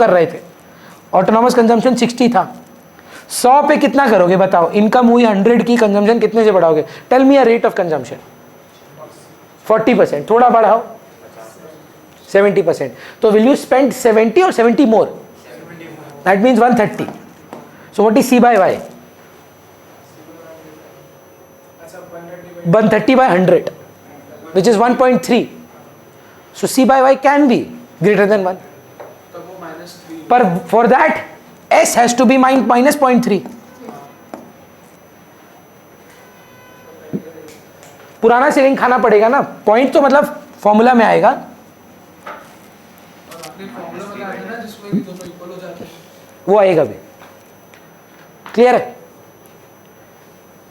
कर रहे थे, ऑटोनॉमस कंजम्पशन 60 था, 100 पे कितना करोगे बताओ? इनकम हुई 100 की, कंजम्पशन कितने से बढ़ाओगे? Tell me a rate of consumption. 40%, थोड़ा बढ़ाओ 70%। तो विल यू स्पेंड 70 और 70 more? That means 130। So what is C by Y? 130 by 100 which is 1.3. So C by Y can be greater than 1. पर for that S has to be minus 0.3. पुराना saving खाना पड़ेगा ना, point तो मतलब formula में आएगा। वो आएगा भी, क्लियर है?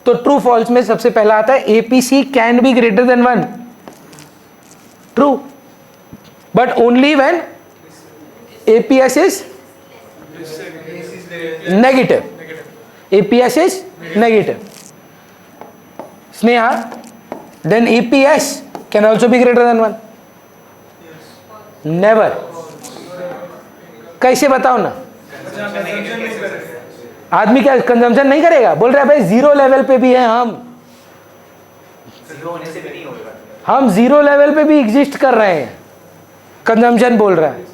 तो ट्रू फॉल्स में सबसे पहला आता है APC can be greater than 1, true, but only when APS is negative, APS is negative. Sneha, then EPS can also be greater than 1? Never. कैसे बताओ ना? आदमी क्या कंजम्पशन नहीं करेगा? बोल रहा है भाई जीरो लेवल पे भी है हम जीरो लेवल पे भी एग्जिस्ट कर रहे हैं, कंजम्पशन बोल रहा है,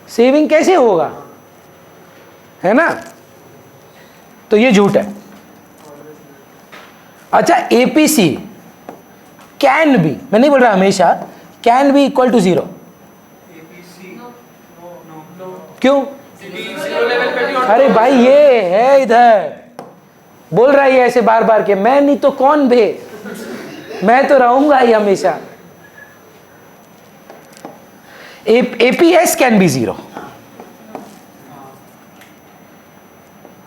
सेविंग कैसे होगा? है ना? तो ये झूठ है। अच्छा, एपीसी कैन बी, मैं नहीं बोल रहा हमेशा, कैन बी इक्वल टू 0। क्यों? अरे भाई ये है इधर, बोल रहा है ऐसे बार बार के, मैं नहीं तो कौन भे, मैं तो रहूंगा ही हमेशा। APS can be 0।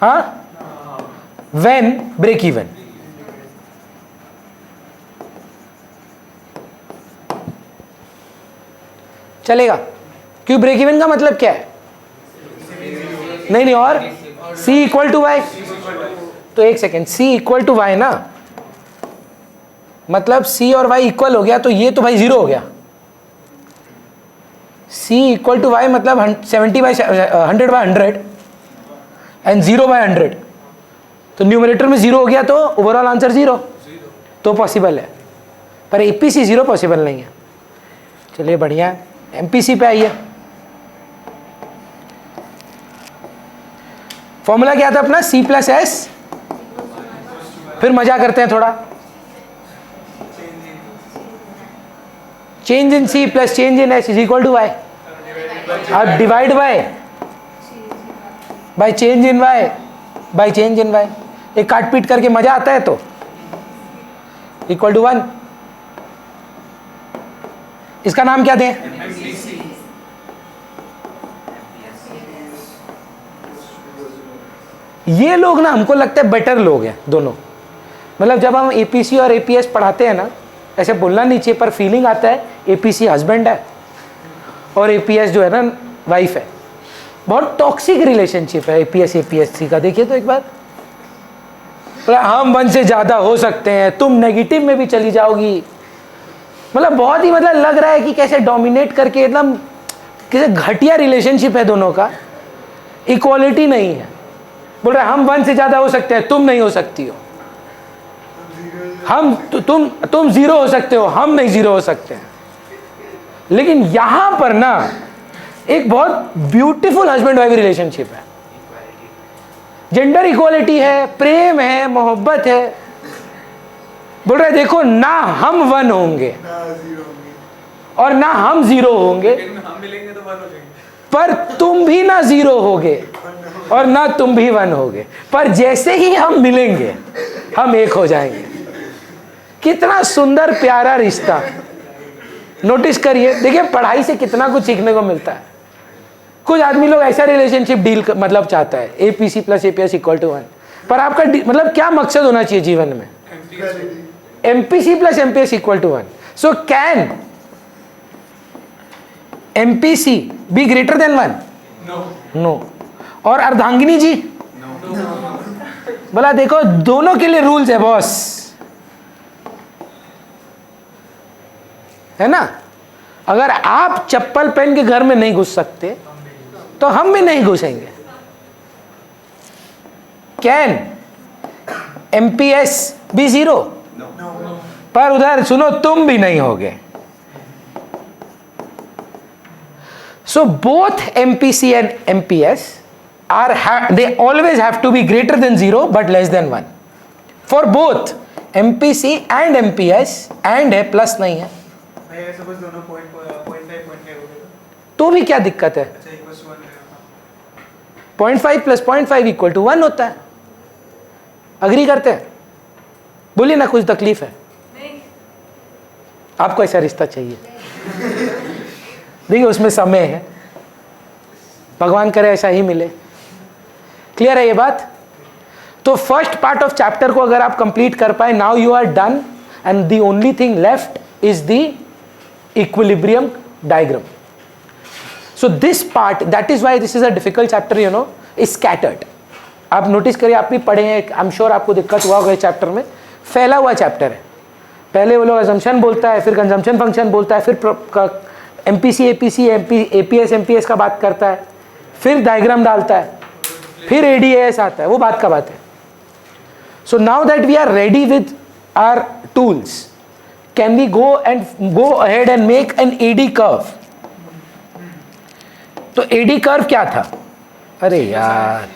हाँ, व्हेन ब्रेक इवन। चलेगा? क्यों? ब्रेक इवन का मतलब क्या है? नहीं, और C इक्वल टू वाई। तो एक second, C equal to Y ना, मतलब C और Y इक्वल हो गया, तो ये तो भाई 0 हो गया। C इक्वल टू वाई मतलब 70 by 100 by 100 एंड 0 by 100, तो न्यूमरेटर में 0 हो गया, तो ओवरऑल आंसर 0, तो पॉसिबल है। पर एपीसी 0 पॉसिबल नहीं है। चलिए बढ़िया है, एमपीसी पे आइए। फॉर्मूला क्या था अपना? C प्लस एस, फिर मजा करते हैं थोड़ा, change in C plus change in S is equal to Y. अब divide by change in Y by change in Y, एक काट पीट करके मजा आता है, तो इक्वल टू 1। इसका नाम क्या दें? ये लोग ना हमको लगता है बेटर लोग हैं दोनों, मतलब जब हम एपीसी और एपीएस पढ़ाते हैं ना, ऐसे बोलना नहीं चाहिए पर फीलिंग आता है एपीसी हस्बैंड है और एपीएस जो है ना वाइफ है। बहुत टॉक्सिक रिलेशनशिप है एपीएस एपीएससी का। देखिए तो एक बार, हम 1 से ज़्यादा हो सकते हैं, तुम नेगेटिव में भी चली जाओगी, मतलब बहुत ही मतलब लग रहा है कि कैसे डोमिनेट करके, एकदम कैसे घटिया रिलेशनशिप है दोनों का, इक्वालिटी नहीं है। बोल रहे हम 1 से ज़्यादा हो सकते हैं, तुम नहीं हो सकती हो, हम तुम 0 हो सकते हो, हम नहीं 0 हो सकते हैं। लेकिन यहां पर ना एक बहुत ब्यूटीफुल हस्बैंड वाइफ रिलेशनशिप है, जेंडर इक्वालिटी है, प्रेम है, मोहब्बत है। बोल रहे देखो ना हम 1 होंगे और ना हम 0 होंगे, पर तुम भी ना 0 होगे और ना तुम भी 1 होगे, पर जैसे ही हम मिलेंगे हम एक हो जाएंगे। कितना सुंदर प्यारा रिश्ता। नोटिस करिए, देखिए पढ़ाई से कितना कुछ सीखने को मिलता है। कुछ आदमी लोग ऐसा रिलेशनशिप डील मतलब चाहता है APC plus APS equal to 1, पर आपका मतलब क्या मकसद होना चाहिए जीवन में? MPC plus MPS equal to 1। So can MPC be greater than 1? No. और अर्धांगिनी जी? बोला देखो दोनों के लिए रूल्स है बॉस, है ना? अगर आप चप्पल पहन के घर में नहीं घुस सकते तो तो हम भी नहीं घुसेंगे। कैन एमपीएस भी 0? पर उधर सुनो, तुम भी नहीं होगे। So both MPC and MPS they always have to be greater than 0 but less than 1 for both MPC and MPS and है प्लस नहीं है तो भी क्या दिक्कत है? 0.5 प्लस 0.5 इक्वल टू 1 होता है। अग्री करते हैं? बोलिए ना, कुछ तकलीफ है? नहीं। आपको ऐसा रिश्ता चाहिए? देखिए उसमें समय है, भगवान करे ऐसा ही मिले। क्लियर है ये बात? तो फर्स्ट पार्ट ऑफ चैप्टर को अगर आप कंप्लीट कर पाए, now you are done and the only thing left is the equilibrium diagram. So this part, that is why this is a difficult chapter, you know, is scattered. आप notice करिए, आप भी पढ़े हैं, आई एम श्योर आपको दिक्कत हुआ होगा इस चैप्टर में। फैला हुआ चैप्टर है। पहले वो लोग असम्पशन बोलता है, फिर कंजम्पशन फंक्शन बोलता है, फिर एमपीसी एपीसी एपीएस एमपीएस का बात करता है, फिर डायग्राम डालता है, फिर एडीएएस आता है। वो बात का बात है। So now that we are ready with our tools, can we go ahead and make an AD curve? तो एडी कर्व क्या था? अरे यार,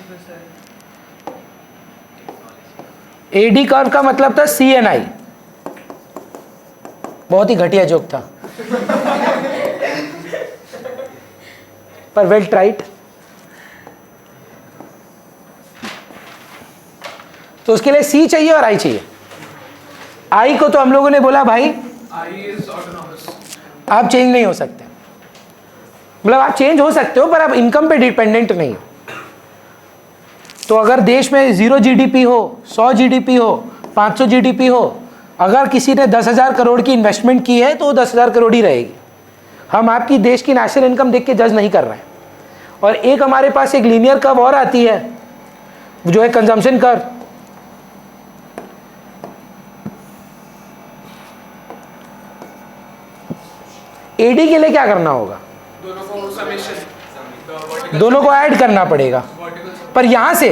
एडी कर्व का मतलब था CNI। बहुत ही घटिया जोक था पर वेल ट्राइड। तो उसके लिए C चाहिए और I चाहिए। I को तो हम लोगों ने बोला भाई आप चेंज नहीं हो सकते, मतलब आप चेंज हो सकते हो पर आप इनकम पे डिपेंडेंट नहीं हो। तो अगर देश में 0 GDP हो, 100 GDP हो, 500 GDP हो, अगर किसी ने 10,000 करोड़ की इन्वेस्टमेंट की है तो वो 10,000 करोड़ ही रहेगी। हम आपकी देश की नेशनल इनकम देख के जज नहीं कर रहे हैं। और एक हमारे पास एक लीनियर कर्व और आती है जो है कंजम्पशन कर्व। एडी के लिए क्या करना होगा? दोनों को ऐड करना पड़ेगा, पर यहां से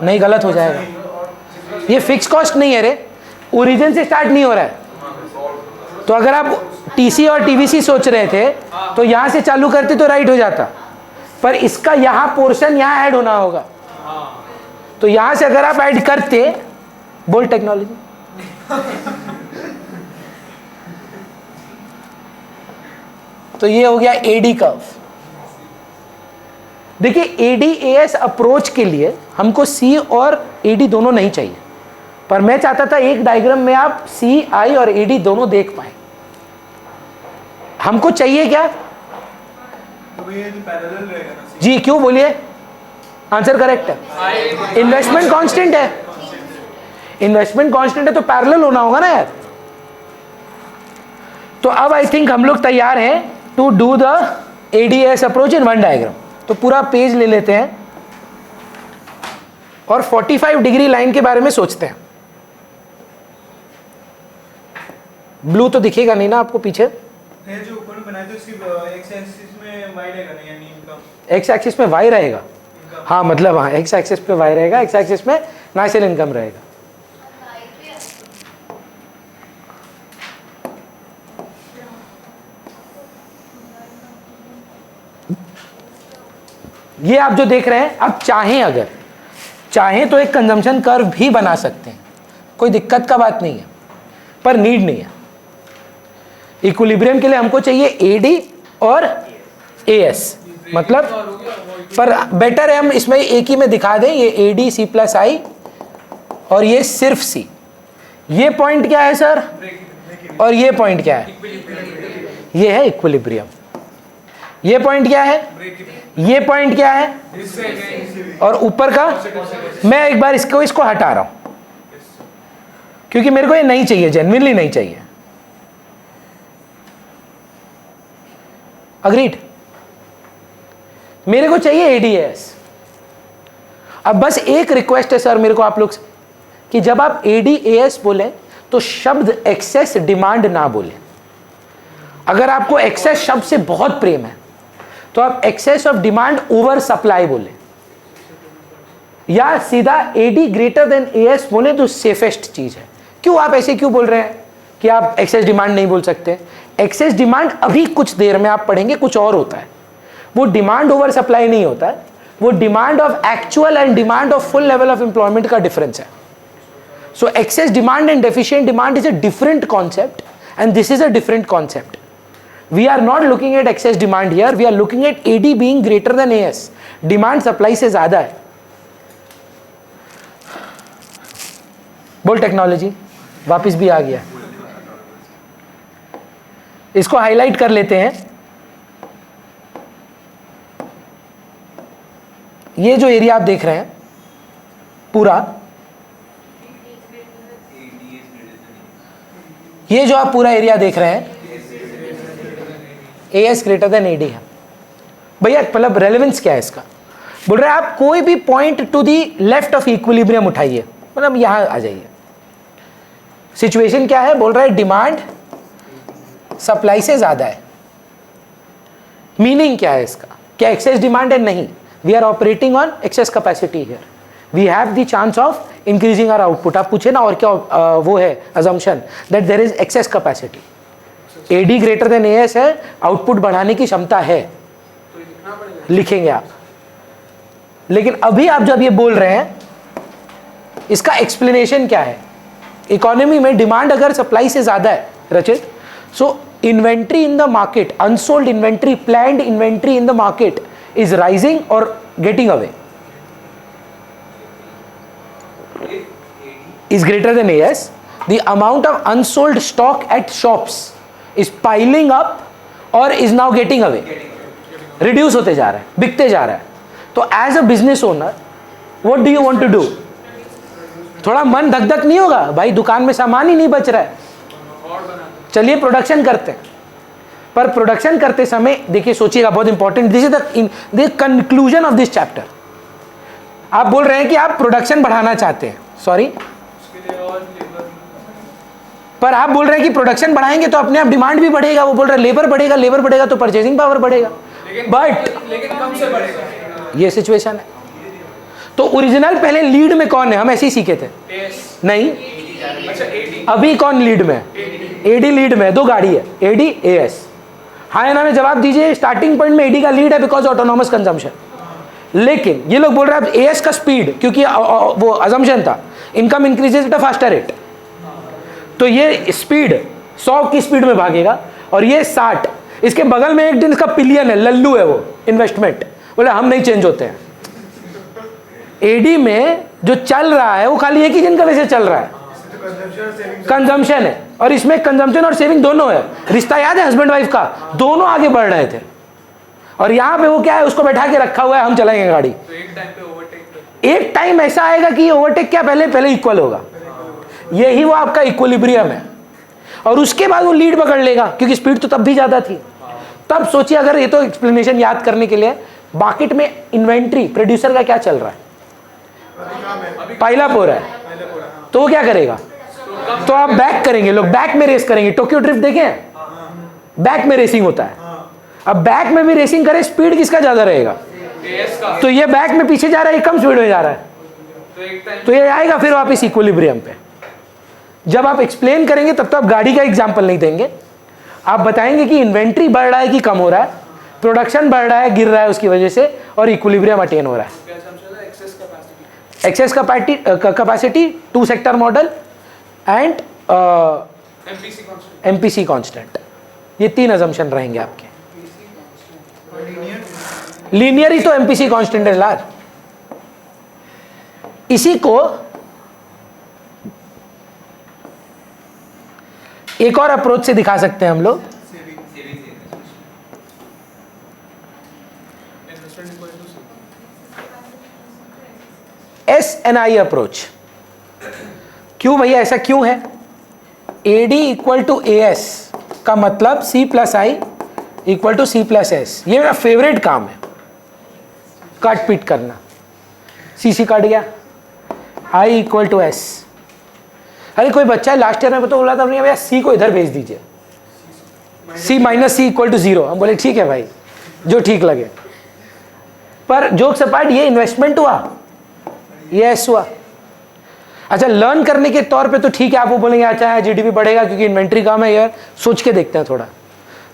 नहीं, गलत हो जाएगा। ये फिक्स कॉस्ट नहीं है रे, ओरिजिन से स्टार्ट नहीं हो रहा है। तो अगर आप टीसी और टीवीसी सोच रहे थे तो यहां से चालू करते तो राइट हो जाता, पर इसका यहां पोर्शन यहां ऐड होना होगा। तो यहां से अगर आप ऐड करते, बोल टेक्नोलॉजी, तो ये हो गया एडी कर्व। देखिए एडीएएस अप्रोच के लिए हमको सी और एडी दोनों नहीं चाहिए, पर मैं चाहता था एक डायग्राम में आप सी, आई और एडी दोनों देख पाए। हमको चाहिए क्या? तो ये पैरेलल रहेगा ना? जी, क्यों बोलिए? आंसर करेक्ट है। इन्वेस्टमेंट कांस्टेंट है, इन्वेस्टमेंट कांस्टेंट है तो पैरेलल होना होगा ना यार। तो अब आई थिंक हम लोग तैयार हैं to do the ADAS approach in one diagram. तो पूरा पेज ले लेते हैं और 45 डिग्री लाइन के बारे में सोचते हैं। ब्लू तो दिखेगा नहीं ना आपको पीछे? जो ऊपर में बनाया तो इसकी एक्स एक्सिस में वाई रहेगा ना, यानी इनकम एक्स एक्सिस में वाई रहेगा। हाँ मतलब हाँ, एक्स एक्सिस पे वाई रहेगा, एक्स एक्सिस में नेशनल इनकम रहेगा। ये आप जो देख रहे हैं, आप चाहें, अगर चाहें तो एक कंजम्पशन कर्व भी बना सकते हैं, कोई दिक्कत का बात नहीं है, पर नीड नहीं है। इक्विलिब्रियम के लिए हमको चाहिए एडी और एएस, मतलब पर बेटर है हम इसमें एक ही में दिखा दें, ये एडी सी प्लस आई और ये सिर्फ सी। ये पॉइंट क्या है सर? और ये पॉइंट क्या है? ये है इक्विलिब्रियम। ये पॉइंट क्या है? ये पॉइंट क्या है? और ऊपर का मैं एक बार इसको हटा रहा हूं क्योंकि मेरे को ये नहीं चाहिए, जेन्युइनली नहीं चाहिए। अग्रीड? मेरे को चाहिए एडीएस। अब बस एक रिक्वेस्ट है सर मेरे को आप लोग से, कि जब आप एडीएस बोलें तो शब्द एक्सेस डिमांड ना बोलें। अगर आपको एक्सेस शब्द से बहुत प्रेम है तो आप excess of demand over supply बोले, या सीधा एडी ग्रेटर देन एएस बोले तो सेफेस्ट चीज है। क्यों आप ऐसे क्यों बोल रहे हैं कि आप एक्सेस डिमांड नहीं बोल सकते? एक्सेस डिमांड अभी कुछ देर में आप पढ़ेंगे कुछ और होता है, वो डिमांड ओवर सप्लाई नहीं होता है, वो demand of actual and demand of full level of employment का डिफरेंस है। So excess demand and deficient demand is a different concept and this is a different concept. We are not looking at excess demand here, we are looking at AD being greater than AS. Demand supply से ज्यादा है। बोल technology वापस भी आ गया, इसको highlight कर लेते हैं। ये जो एरिया आप देख रहे हैं पूरा, ये जो आप पूरा एरिया देख रहे हैं एएस ग्रेटर देन एडी है। भैया मतलब रेलेवेंस क्या है इसका? बोल रहे हैं आप कोई भी point to the left of equilibrium उठाइए, मतलब यहां आ जाइए। सिचुएशन क्या है? बोल रहा है डिमांड सप्लाई से ज्यादा है। मीनिंग क्या है इसका? क्या एक्सेस डिमांड है? नहीं, we are operating on excess capacity here, we have the chance of increasing our output. आप पूछे ना और क्या वो है assumption that there is excess capacity. AD greater than AS है, आउटपुट बढ़ाने की क्षमता है, लिखेंगे आप। लेकिन अभी आप जब ये बोल रहे हैं इसका एक्सप्लेनेशन क्या है? इकोनॉमी में डिमांड अगर सप्लाई से ज्यादा है Rachit, so inventory in the market, unsold inventory, planned inventory in the market is rising और getting away, is greater than AS, the amount of unsold stock at shops is piling up or is now getting away, reduce होते जा रहा है, बिकते जा रहा है। तो as a business owner, what do you want to do? थोड़ा मन धक धक नहीं होगा? भाई दुकान में सामान ही नहीं बच रहा है, चलिए प्रोडक्शन करते हैं। पर प्रोडक्शन करते समय देखिए, सोचिएगा, बहुत important, this is the conclusion of this chapter. आप बोल रहे हैं कि आप प्रोडक्शन बढ़ाना चाहते हैं, सॉरी, पर आप बोल रहे हैं कि प्रोडक्शन बढ़ाएंगे तो अपने आप डिमांड भी बढ़ेगा। वो बोल रहे हैं लेबर बढ़ेगा, लेबर बढ़ेगा तो परचेजिंग पावर बढ़ेगा, लेकिन कम से बढ़ेगा। ये सिचुएशन है। तो ओरिजिनल पहले लीड में कौन है? हम ऐसे ही सीखे थे नहीं, अभी कौन लीड में? एडी लीड में, दो गाड़ी है, एडी एएस। हाँ या ना में जवाब दीजिए। स्टार्टिंग पॉइंट में एडी का लीड है बिकॉज ऑटोनॉमस कंजम्पशन, लेकिन ये लोग बोल रहे हैं एएस का स्पीड, क्योंकि वो अजम्पशन था income increases at a faster rate, तो ये स्पीड 100 की स्पीड में भागेगा और ये 60। इसके बगल में एक दिन इसका पिलियन है, लल्लू है वो, इन्वेस्टमेंट, बोले हम नहीं चेंज होते हैं। एडी में जो चल रहा है वो खाली एक ही दिन का वैसे चल रहा है, कंजम्पशन है, और इसमें कंजम्पशन और सेविंग दोनों है। रिश्ता याद है हस्बैंड वाइफ का, दोनों आगे बढ़ रहे थे। और यहाँ पे वो क्या है, उसको बैठा के रखा हुआ है, हम चलाएंगे गाड़ी। तो एक टाइम पे ओवरटेक, एक टाइम ऐसा आएगा कि ओवरटेक क्या पहले इक्वल होगा, यही वो आपका इक्विलिब्रियम है। और उसके बाद वो लीड पकड़ लेगा, क्योंकि स्पीड तो तब भी ज्यादा थी। तब सोचिए, अगर ये तो एक्सप्लेनेशन याद करने के लिए, मार्केट में इन्वेंट्री प्रोड्यूसर का क्या चल रहा है, पाइला हो रहा है, तो वो क्या करेगा? तो आप बैक करेंगे, लोग बैक में रेस करेंगे। टोक्यो ड्रिफ्ट देखें, बैक में रेसिंग होता है। अब बैक में भी रेसिंग करे, स्पीड किसका ज्यादा रहेगा? तो ये बैक में पीछे जा रहा है, कम स्पीड में जा रहा है, तो ये आएगा फिर वापस इक्विलिब्रियम पे। जब आप एक्सप्लेन करेंगे तब तो आप गाड़ी का एग्जांपल नहीं देंगे, आप बताएंगे कि इन्वेंट्री बढ़ रहा है कि कम हो रहा है, प्रोडक्शन बढ़ रहा है, गिर रहा है उसकी वजह से, और इक्विलिब्रियम अटेन हो रहा है। Access capacity, 2 sector model and MPC constant, ये 3 अजम्पशन रहेंगे आपके। लीनियर ही तो एमपीसी कांस्टेंट है यार। इसी को एक और अप्रोच से दिखा सकते हैं हम लोग, SNI अप्रोच। क्यों भैया ऐसा क्यों है? AD इक्वल टू AS का मतलब C+I इक्वल टू C+S। ये मेरा फेवरेट काम है, काट पीट करना। CC काट गया, I इक्वल टू S। अरे कोई बच्चा है लास्ट ईयर में तो बोला था भैया C को इधर भेज दीजिए, C minus C equal to 0। हम बोले ठीक है भाई, जो ठीक लगे। पर जोक्स अपार्ट, ये इन्वेस्टमेंट हुआ, ये एस हुआ। अच्छा, लर्न करने के तौर पे तो ठीक है, आप वो बोलेंगे अच्छा है जीडीपी बढ़ेगा क्योंकि इन्वेंट्री कम है यार, सोच के देखते हैं थोड़ा।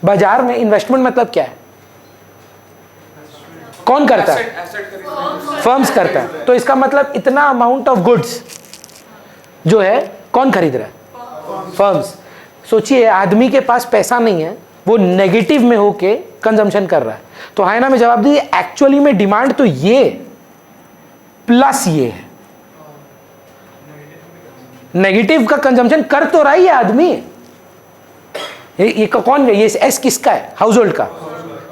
बाजार में इन्वेस्टमेंट मतलब क्या है? कौन करता है? फर्म्स करता है। तो इसका मतलब इतना अमाउंट ऑफ गुड्स जो है कौन खरीद रहा है? फर्म्स। सोचिए, आदमी के पास पैसा नहीं है, वो नेगेटिव में होके कंजम्पशन कर रहा है। तो हायना में जवाब दीजिए, एक्चुअली में डिमांड तो ये प्लस ये है, नेगेटिव का कंजम्पशन कर तो रहा ही है आदमी। ये कौन है? ये एस किसका है? हाउस होल्ड का।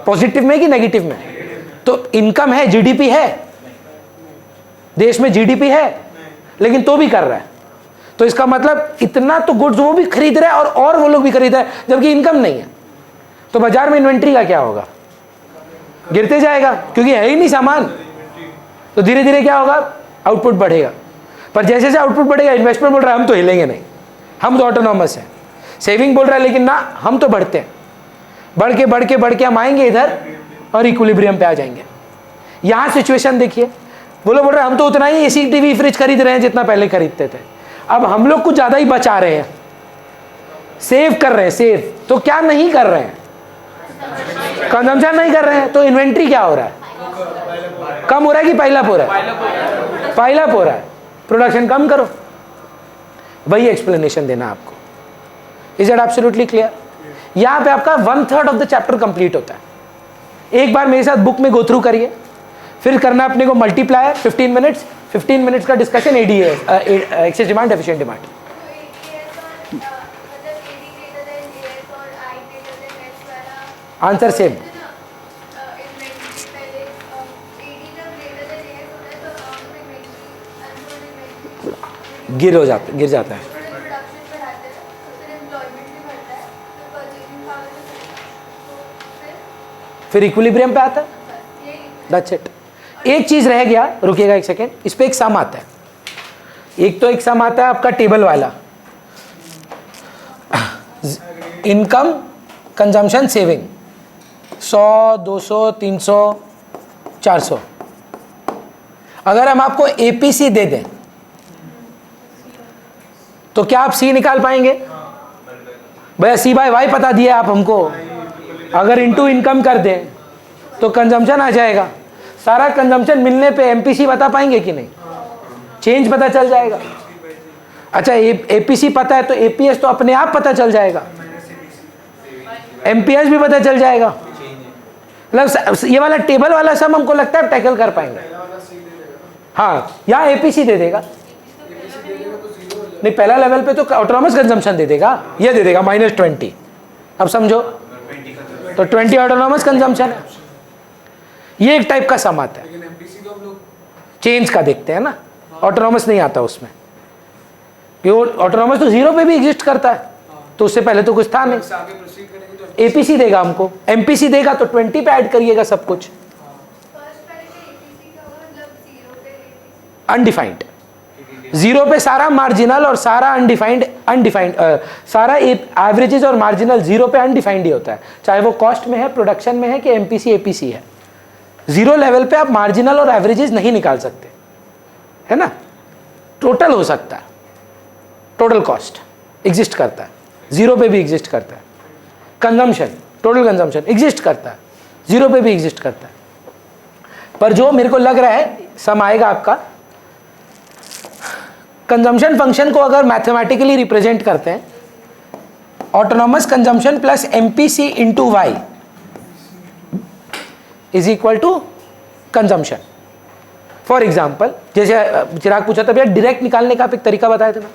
पॉजिटिव में कि नेगेटिव में? तो इनकम है, जीडीपी है, देश में जीडीपी है, लेकिन तो भी कर रहा है। तो इसका मतलब इतना तो गुड्स वो भी खरीद रहा है और वो लोग भी खरीद रहे हैं, जबकि इनकम नहीं है। तो बाजार में इन्वेंट्री का क्या होगा? गिरते जाएगा, क्योंकि है ही नहीं सामान। तो धीरे धीरे क्या होगा? आउटपुट बढ़ेगा। पर जैसे जैसे आउटपुट बढ़ेगा, इन्वेस्टमेंट बोल रहा है हम तो हिलेंगे नहीं, हम तो ऑटोनॉमस हैं। सेविंग बोल रहा है लेकिन ना, हम तो बढ़ते हैं, बढ़ के हम आएंगे इधर और इक्विलिब्रियम पे आ जाएंगे। यहाँ सिचुएशन देखिए, वो लोग बोल रहे हैं हम तो उतना ही एसी टीवी फ्रिज खरीद रहे हैं जितना पहले खरीदते थे, अब हम लोग कुछ ज़्यादा ही बचा रहे हैं, सेव कर रहे हैं, सेव। तो क्या नहीं कर रहे हैं? कंजम्पशन नहीं कर रहे हैं। तो इन्वेंट्री क्या हो रहा है? कम हो रहा है कि पाइल अप हो रहा है? पाइल अप हो रहा है। प्रोडक्शन कम करो, वही एक्सप्लेनेशन देना आपको। Is it absolutely clear? यहां पे आपका 1/3 ऑफ द चैप्टर कंप्लीट होता है। एक बार मेरे साथ बुक में गो थ्रू करिए, फिर करना अपने को मल्टीप्लायर 15 मिनट्स का discussion ADS, excess demand, efficient demand. Answer same. गिर जाता है। फिर इक्विलिब्रियम पे आता है। That's it. एक चीज रह गया, रुकिएगा एक सेकेंड, इस पे एक सम आता है। एक तो एक सम आता है आपका टेबल वाला, इनकम, कंजम्पशन, सेविंग, 100, 200, 300, 400। अगर हम आपको एपीसी दे दें तो क्या आप सी निकाल पाएंगे? भैया सी बाय वाई पता दिया आप हमको, अगर इनटू इनकम कर दें तो कंजम्पशन आ जाएगा। सारा कंजम्पशन मिलने पे एमपीसी बता पाएंगे कि नहीं? चेंज पता चल जाएगा। अच्छा, एपीसी पता है तो एपीएस तो अपने आप पता चल जाएगा, एमपीएस भी पता चल जाएगा। मतलब ये वाला टेबल वाला सब हमको लगता है टैकल कर पाएंगे। हाँ, यहाँ एपीसी दे देगा नहीं, पहला लेवल पे तो ऑटोनॉमस कंजम्पशन दे देगा, ये दे देगा -20। अब समझो, तो 20 ऑटोनॉमस कंजम्पशन है। ये एक टाइप का सम आता है। चेंज का देखते हैं ना, ऑटोनॉमस नहीं आता उसमें, ऑटोनॉमस तो 0 पे भी एग्जिस्ट करता है, तो उससे पहले तो कुछ था नहीं। एपीसी देगा हमको, एमपीसी देगा तो 20 पे ऐड करिएगा सब कुछ। अनडिफाइंड, 0 पे सारा मार्जिनल और सारा अनडिफाइंड सारा एवरेजेस और मार्जिनल 0 पे अनडिफाइंड ही होता है, चाहे वो कॉस्ट में है, प्रोडक्शन में है कि एमपीसी एपीसी है। 0 लेवल पे आप मार्जिनल और एवरेजेस नहीं निकाल सकते, है ना? टोटल हो सकता है, टोटल कॉस्ट एग्जिस्ट करता है, 0 पे भी एग्जिस्ट करता है। कंजम्पशन, टोटल कंजम्पशन एग्जिस्ट करता है, 0 पे भी एग्जिस्ट करता है। पर जो मेरे को लग रहा है सम आएगा आपका, कंजम्पशन फंक्शन को अगर मैथमेटिकली रिप्रेजेंट करते हैं, autonomous consumption plus MPC into Y is equal to consumption. For example, जैसे चिराग पूछा था भैया डायरेक्ट निकालने का आप एक तरीका बताए थे ना,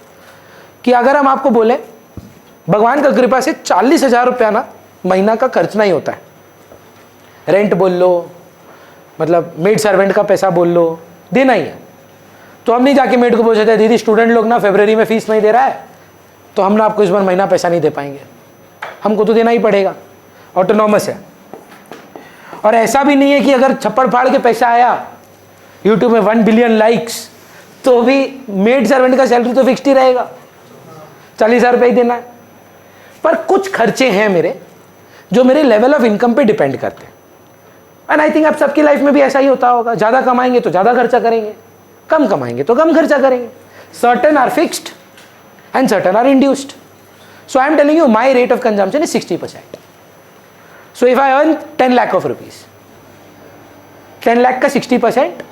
कि अगर हम आपको बोले भगवान का कृपा से 40,000 रुपया ना महीना का खर्चना ही होता है, रेंट बोल लो, मतलब मेड सर्वेंट का पैसा बोल लो, देना ही है, तो हम नहीं जाके मेड को बोल सकते दीदी स्टूडेंट लोग ना फरवरी में फीस नहीं दे रहा है तो हम ना आपको इस बार महीना पैसा नहीं दे पाएंगे, हमको तो देना ही पड़ेगा, ऑटोनॉमस है। और ऐसा भी नहीं है कि अगर छप्पड़ फाड़ के पैसा आया यूट्यूब में 1 बिलियन लाइक्स तो भी मेड सर्वेंट का सैलरी तो फिक्स्ड ही रहेगा, 40,000 रुपये ही देना है। पर कुछ खर्चे हैं मेरे जो मेरे लेवल ऑफ इनकम पे डिपेंड करते हैं। एंड आई थिंक आप सबकी लाइफ में भी ऐसा ही होता होगा, ज़्यादा कमाएंगे तो ज़्यादा खर्चा करेंगे, कम कमाएंगे तो कम खर्चा करेंगे. Certain are fixed and certain are induced. So I am telling you my rate of consumption is 60%. So if I earn 10 lakh of rupees, 10 lakh का 60%,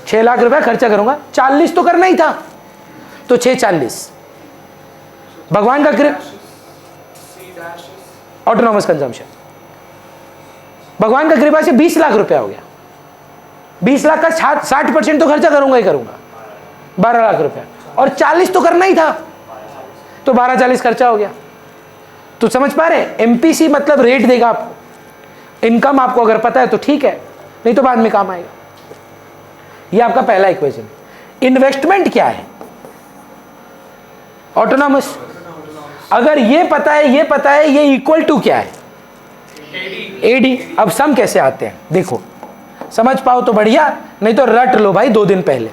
6 लाख रुपया खर्चा करूंगा. 40 तो करना ही था, तो 6 भगवान का कृपा, ऑटोनॉमस कंजम्पशन. भगवान का कृपा से 20 लाख रुपया हो गया. 20 लाख का 60% तो खर्चा करूंगा ही करूंगा, 12 लाख रुपया, और 40 तो करना ही था, तो 12-40 खर्चा हो गया. तो समझ पा रहे हैं, एमपीसी मतलब रेट देगा आपको. इनकम आपको अगर पता है तो ठीक है, नहीं तो बाद में काम आएगा. ये आपका पहला इक्वेशन. इन्वेस्टमेंट क्या है? ऑटोनॉमस. अगर ये पता है ये इक्वल टू क्या है? एडी. अब सम कैसे आते हैं देखो, समझ पाओ तो बढ़िया, नहीं तो रट लो भाई 2 दिन पहले.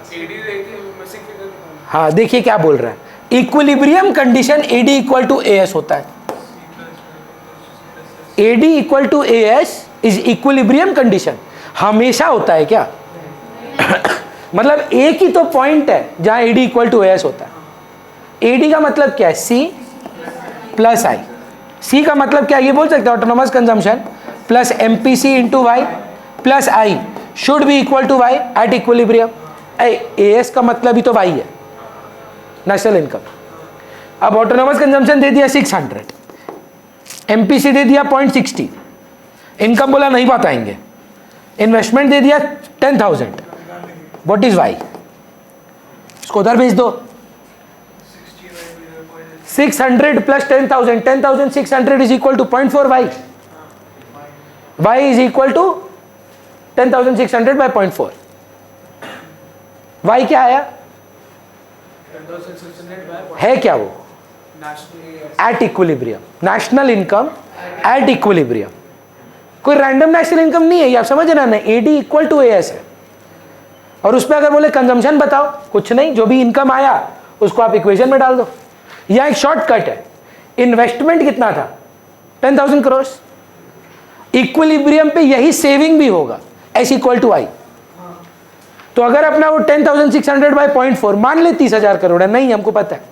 हाँ देखिए क्या बोल रहा है. Equilibrium condition AD equal to AS होता है. AD equal to AS is equilibrium condition. हमेशा होता है क्या? मतलब एक ही तो पॉइंट है जहां एडी इक्वल टू एएस होता है. एडी का मतलब क्या है? सी प्लस आई. सी का मतलब क्या, ये बोल सकते हैं autonomous consumption plus MPC into Y plus I should be equal to Y at equilibrium. AS का मतलब ही तो वाई है, नेशनल इनकम. अब ऑटोनॉमस कंजम्पशन दे दिया 600, एमपीसी दे दिया 0.60, इनकम बोला नहीं बताएंगे, इन्वेस्टमेंट दे दिया 10,000. What is Y? इसको उधर भेज दो. 600 plus 10,000, 10,600 is equal to 0.4 Y. Y is equal to 10,600 by 0.4. Y क्या आया? है क्या वो? At equilibrium. National income at equilibrium. कोई रैंडम नेशनल इनकम नहीं है, ये आप समझ रहे ना. एडी इक्वल टू एएस है. और उस पर अगर बोले कंजम्पशन बताओ, कुछ नहीं, जो भी इनकम आया उसको आप इक्वेशन में डाल दो. यह एक शॉर्टकट है. इन्वेस्टमेंट कितना था? 10,000 करोड़. इक्विलिब्रियम पे यही सेविंग भी होगा, एस इक्वल टू आई. तो अगर अपना वो 10,600 बाय 0.4 मान ले 30,000 करोड़ है, नहीं हमको पता है,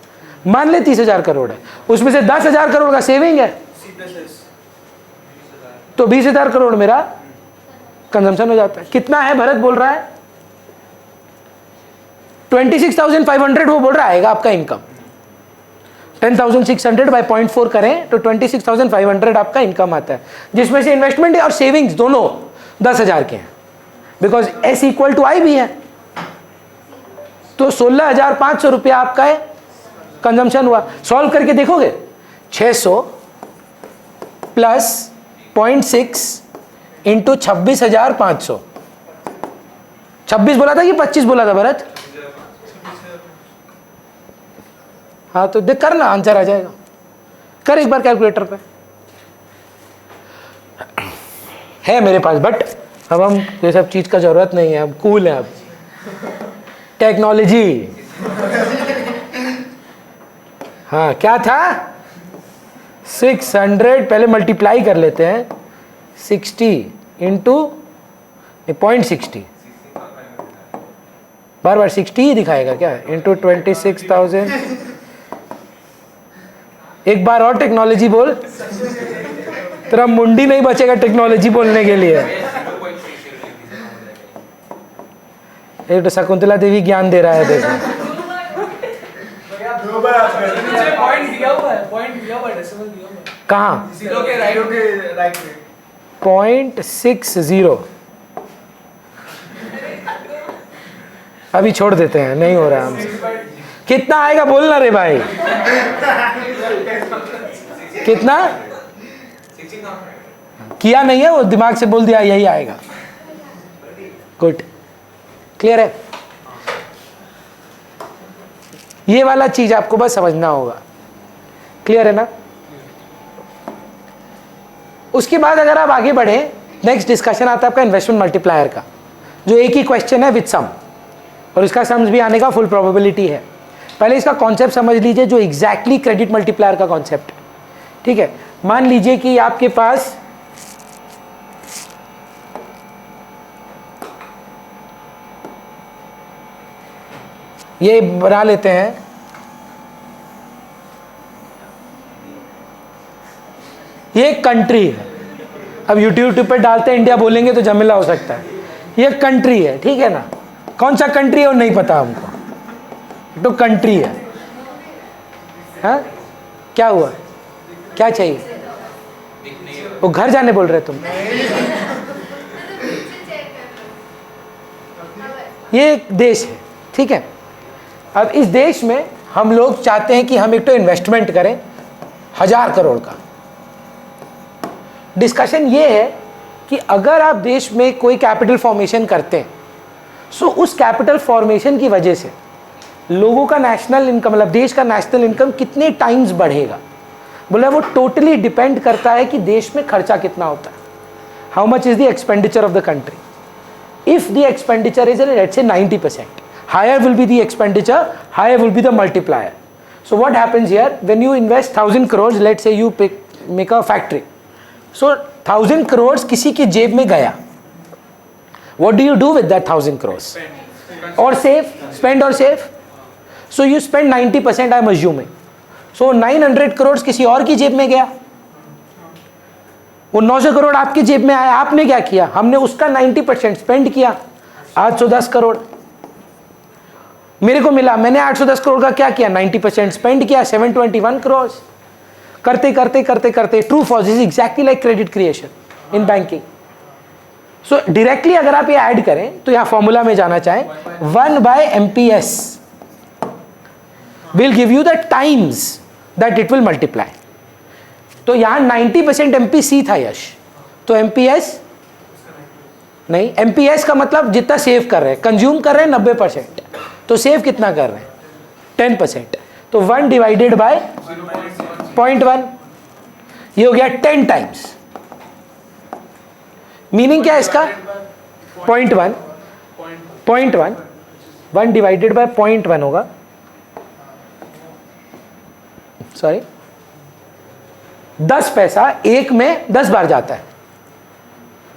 मान ले 30,000 करोड़ है, उसमें से 10,000 करोड़ का सेविंग है, तो 20,000 करोड़ मेरा कंजम्पशन हो जाता है. कितना है भरत बोल रहा है? 26,500 वो बोल रहा है आपका इनकम. 10,600 बाय 0.4 करें तो 26,500 आपका इनकम आता है, जिसमें से इन्वेस्टमेंट और सेविंग्स दोनों 10,000 के हैं, बिकॉज एस इक्वल टू आई भी है. तो 16,500 रुपया आपका है कंजम्पशन हुआ. सॉल्व करके देखोगे, 600 प्लस 0.6 इंटू 26,500. 26 बोला था कि 25 बोला था भरत? हाँ तो देख कर ना, आंसर आ जाएगा. कर एक बार कैलकुलेटर पे. है मेरे पास, बट अब हम ये सब चीज का जरूरत नहीं है, अब कूल है. अब टेक्नोलॉजी. हाँ क्या था? 600 पहले मल्टीप्लाई कर लेते हैं, 60 इंटू 0.60, बार बार 60 ही दिखाएगा क्या? इंटू 26,000. एक बार और टेक्नोलॉजी बोल, तेरा मुंडी नहीं बचेगा टेक्नोलॉजी बोलने के लिए. एक तो शकुंतला देवी ज्ञान दे रहा है, देखो. पॉइंट दिया हुआ है, डेसिमल दिया हुआ है. कहाँ? 0 के राइट. 0.60. अभी छोड़ देते हैं, नहीं हो रहा हमसे. कितना आएगा बोलना रे भाई? कितना? किया नहीं है वो, दिमाग से बोल दिया यही आएगा. गुड, क्लियर है. ये वाला चीज आपको बस समझना होगा. क्लियर है ना? उसके बाद अगर आप आगे बढ़े, नेक्स्ट डिस्कशन आता है आपका इन्वेस्टमेंट मल्टीप्लायर का, जो एक ही क्वेश्चन है विद सम, और इसका सम्स भी आने का फुल प्रोबेबिलिटी है. पहले इसका कॉन्सेप्ट समझ लीजिए, जो एग्जैक्टली क्रेडिट मल्टीप्लायर का कॉन्सेप्ट है. ठीक है, मान लीजिए कि आपके पास ये बना लेते हैं, ये एक कंट्री है। अब यूट्यूब पे डालते हैं इंडिया बोलेंगे तो झमेला हो सकता है। ये कंट्री है, ठीक है ना। कौन सा कंट्री है वो नहीं पता हमको, तो कंट्री है। हाँ क्या हुआ, क्या चाहिए? वो घर जाने बोल रहे तुम। ये एक देश है, ठीक है। अब इस देश में हम लोग चाहते हैं कि हम एक तो इन्वेस्टमेंट करें 1000 करोड़ का। डिस्कशन ये है कि अगर आप देश में कोई कैपिटल फॉर्मेशन करते हैं, सो उस कैपिटल फॉर्मेशन की वजह से लोगों का नेशनल इनकम, मतलब देश का नेशनल इनकम कितने टाइम्स बढ़ेगा। बोला वो टोटली डिपेंड करता है कि देश में खर्चा कितना होता है, how much is the expenditure of the country. If the expenditure is let's say 90%, higher will be the expenditure, higher will be the multiplier. So what happens here, when you invest 1000 crores, let's say you make a factory, so 1000 crores किसी की जेब में गया, what do you do with that 1000 crores? Or save, spend or save? So you spend 90%, I'm assuming. So 900 crores किसी और की जेब में गया, वो 900 करोड़ आपकी जेब में आया, आपने क्या किया? हमने उसका 90% स्पेंड किया, 810 करोड़ मेरे को मिला। मैंने 810 करोड़ का क्या किया? 90% स्पेंड किया, 721 करोड़। करते करते करते करते true false is exactly like credit creation in banking. So directly अगर आप ये ऐड करें तो यहाँ फॉर्मूला में जाना चाहें, 1/MPS will give you the times that it will multiply. तो यहाँ 90% MPC था यश, तो MPS नहीं, MPS का मतलब जितना सेव कर रहे हैं, कंज्यूम कर रहे हैं 90%, तो सेव कितना कर रहे हैं? 10%। तो 1 डिवाइडेड बाय 0.1, ये हो गया 10 टाइम्स। मीनिंग क्या है इसका? 0.1 1 डिवाइडेड बाय 0.1 होगा, सॉरी 10 पैसा एक में 10 बार जाता है,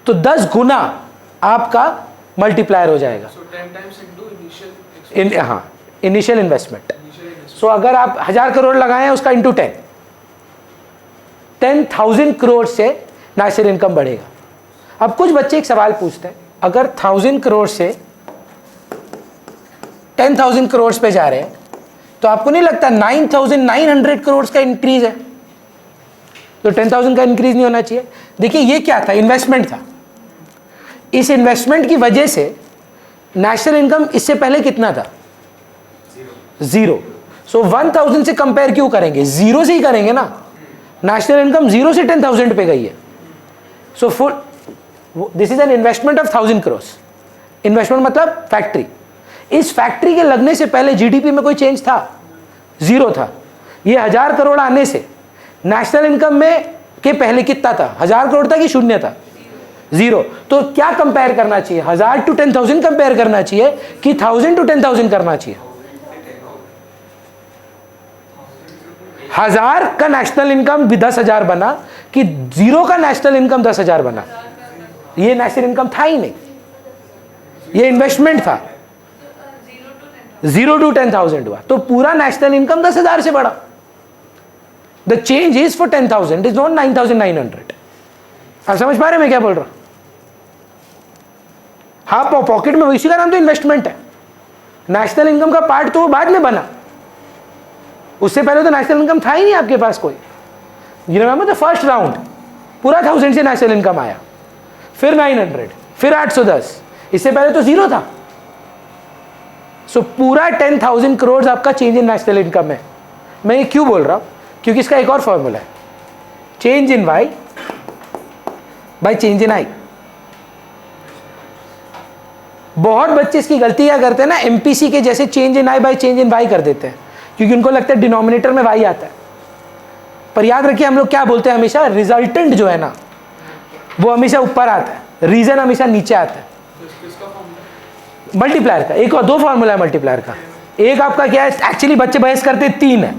तो 10 गुना आपका मल्टीप्लायर हो जाएगा। हाँ, इनिशियल इन्वेस्टमेंट। सो अगर आप 1000 करोड़ लगाए उसका इंटू 10,000 करोड़ से नेशनल इनकम बढ़ेगा। अब कुछ बच्चे एक सवाल पूछते हैं, अगर 1000 करोड़ से 10,000 करोड़ पे जा रहे हैं तो आपको नहीं लगता 9,900 करोड़ का इंक्रीज है? तो 10,000 का इंक्रीज नहीं होना चाहिए। देखिए ये क्या था? इन्वेस्टमेंट था। इस इन्वेस्टमेंट की वजह से नेशनल इनकम इससे पहले कितना था? 0। सो 1000 से कंपेयर क्यों करेंगे? 0 से ही करेंगे ना। नेशनल इनकम 0 से 10,000 पे गई है। So full this is an investment of 1000 crore. Investment मतलब फैक्ट्री। इस फैक्ट्री के लगने से पहले जीडीपी में कोई चेंज था? 0 था। ये 1000 करोड़ आने से नेशनल इनकम में के पहले कितना था? 1000 करोड़ था कि 0 था? 0। तो क्या कंपेयर करना चाहिए? 1000 to 10,000 कंपेयर करना चाहिए कि 1000 to 10,000 करना चाहिए? 1000 का नेशनल इनकम भी 10,000 बना कि 0 का नेशनल इनकम 10,000 बना? ये नेशनल इनकम था ही नहीं, ये इन्वेस्टमेंट था। 0 to 10,000 हुआ, तो पूरा नेशनल इनकम 10,000 से बढ़ा। The change is for 10,000 is not 9,900। आप समझ पा रहे मैं क्या बोल रहा हूं? हाँ, पॉकेट में, इसी का नाम तो इन्वेस्टमेंट है। नेशनल इनकम का पार्ट तो वो बाद में बना, उससे पहले तो नेशनल इनकम था ही नहीं आपके पास कोई। You remember the first round पूरा 1000 से नेशनल इनकम आया, फिर 900, फिर 810, इससे पहले तो 0 था। सो पूरा 10,000 करोड़ आपका चेंज इन नेशनल इनकम है। मैं ये क्यों बोल रहा हूं? क्योंकि इसका एक और फॉर्मूला है, change in Y by change in I. बहुत बच्चे इसकी गलती क्या करते हैं ना, एमपीसी के जैसे change in I by change in Y कर देते हैं, क्योंकि उनको लगता है डिनोमिनेटर में वाई आता है। पर याद रखिए हम लोग क्या बोलते हैं हमेशा, रिजल्टेंट जो है ना वो हमेशा ऊपर आता है, रीजन हमेशा नीचे आता है। मल्टीप्लायर का एक और 2 फॉर्मूला है मल्टीप्लायर का। एक आपका क्या है, एक्चुअली बच्चे बहस करते 3 है,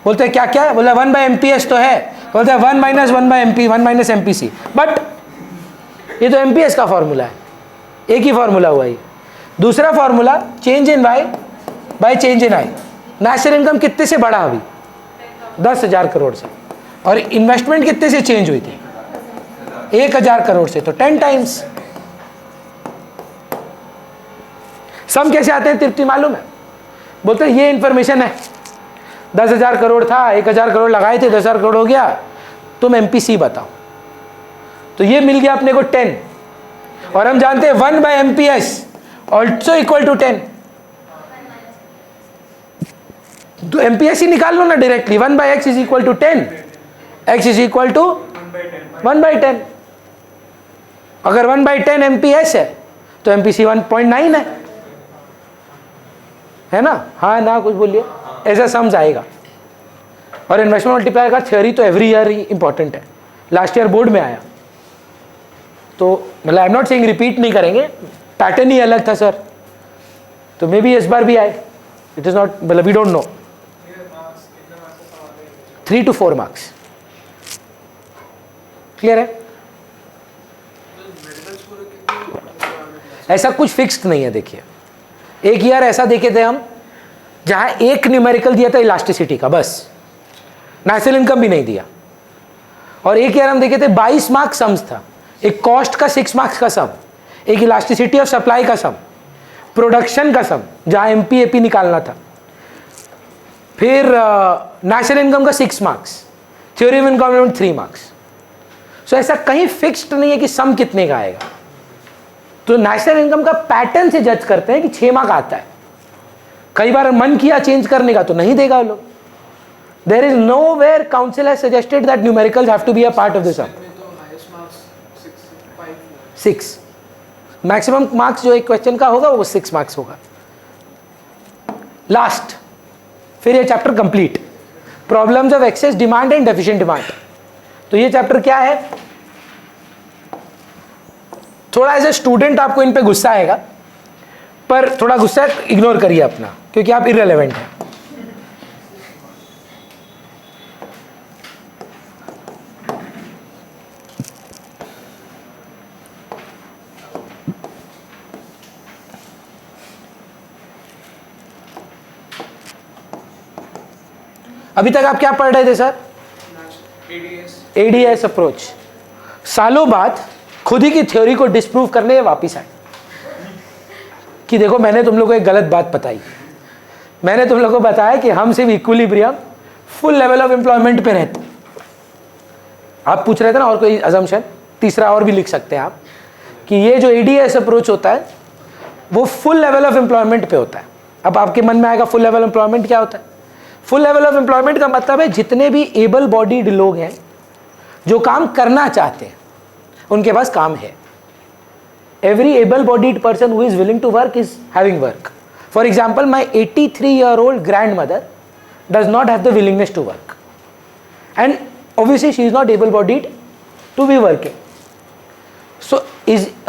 बोलते हैं क्या क्या है, बोला 1/MPS तो है, बोलते हैं 1 - 1/MP 1 - MPC, बट ये तो MPS का फॉर्मूला है, एक ही फॉर्मूला हुआ ये। दूसरा formula change in Y by change in I. National income कितने से बढ़ा अभी? 10,000 करोड़ से। और इन्वेस्टमेंट कितने से चेंज हुई थी? 1,000 करोड़ से, तो 10 टाइम्स। सम कैसे आते हैं तृप्ति मालूम है? बोलते हैं ये इंफॉर्मेशन है, 10,000 करोड़ था, 1,000 करोड़ लगाए थे, 10,000 करोड़ हो गया, तुम MPC बताओ। तो ये मिल गया अपने को 10, और हम जानते हैं 1 by MPS also equal to 10। तो MPS ही निकाल लो ना directly, 1 by x is equal to 10, x is equal to 1 by 10। अगर 1 by 10 MPS है तो MPC 1.9 है ना? हाँ ना, कुछ बोलिए, ऐसा समझ आएगा। और इन्वेस्टमेंट मल्टीप्लायर का थ्योरी तो एवरी ईयर ही इंपॉर्टेंट है, लास्ट ईयर बोर्ड में आया। तो मतलब I am not saying repeat नहीं करेंगे, पैटर्न ही अलग था सर, तो मे बी इस बार भी आए, इट इज नॉट, मतलब we don't know. 3 to 4 marks. Clear है? ऐसा कुछ फिक्स्ड नहीं है। देखिए, एक ईयर ऐसा देखे थे हम जहां एक न्यूमेरिकल दिया था इलास्टिसिटी का, बस नेशनल इनकम भी नहीं दिया। और एक ईयर हम देखे थे 22 मार्क्स सम्स था, एक कॉस्ट का 6 मार्क्स का सम, एक इलास्टिसिटी ऑफ सप्लाई का सम, प्रोडक्शन का सम जहां MPAP निकालना था, फिर नेशनल इनकम का 6 marks, theory of income 3 marks. So ऐसा कहीं फिक्स्ड नहीं है कि सम कितने का आएगा। तो नेशनल इनकम का पैटर्न से जज करते हैं कि 6 मार्क आता है। कई बार मन किया चेंज करने का तो नहीं देगा लोग। There is no where council has suggested that numericals have to be a part of the sum. 6 maximum marks जो एक क्वेश्चन का होगा वो 6 मार्क्स होगा। लास्ट, फिर ये chapter complete, problems of access demand and deficient demand. तो ये चैप्टर क्या है? थोड़ा एज ए स्टूडेंट आपको इन पे गुस्सा आएगा, पर थोड़ा गुस्सा इग्नोर करिए अपना, क्योंकि आप इररिलेवेंट हैं। अभी तक आप क्या पढ़ रहे थे सर? ADS approach. सालों बाद खुद ही की थ्योरी को डिस्प्रूव करने वापिस आए कि देखो मैंने तुम लोगों को एक गलत बात बताई। मैंने तुम लोगों को बताया कि हम सिर्फ equilibrium full level of employment पे रहते। आप पूछ रहे थे ना और कोई अजम्पशन, तीसरा और भी लिख सकते हैं आप कि ये जो ADS अप्रोच होता है वो फुल लेवल ऑफ एम्प्लॉयमेंट पे होता है। अब आपके मन में आएगा फुल लेवल एम्प्लॉयमेंट क्या होता है? फुल लेवल ऑफ एम्प्लॉयमेंट का मतलब है जितने भी एबल बॉडीड लोग हैं जो काम करना चाहते हैं उनके पास काम है। Every able bodied person who is willing to work is having work. For example, my 83-year-old grandmother does not have the willingness to work, and obviously she is not able bodied to be working. So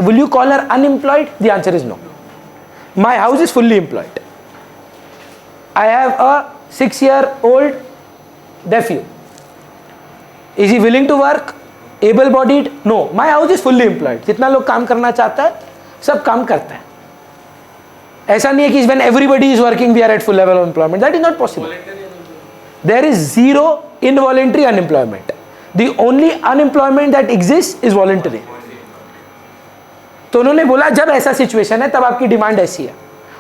will you call her unemployed? The answer is no. My house is fully employed. I have a 6-year-old nephew. Is he willing to work? Able bodied? No. My house is fully employed. जितना लोग काम करना चाहता है सब काम करता है। ऐसा नहीं है कि when everybody is working we are at full level of employment. That is not possible. There is zero involuntary unemployment. The only unemployment that exists is voluntary. तो उन्होंने बोला जब ऐसा सिचुएशन है तब आपकी डिमांड ऐसी है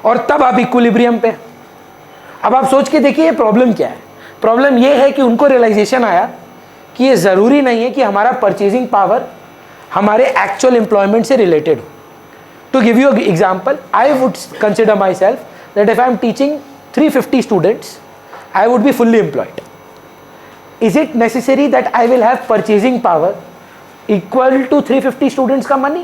और तब आप इक्विलिब्रियम पे। अब आप सोच के देखिए प्रॉब्लम क्या है। प्रॉब्लम ये है कि उनको रियलाइजेशन आया कि ये ज़रूरी नहीं है कि हमारा परचेजिंग पावर हमारे एक्चुअल एम्प्लॉयमेंट से रिलेटेड हो। To give you example, I would consider myself that if I am teaching 350 students I would be fully employed. Is it necessary that I will have purchasing power equal to 350 students का money?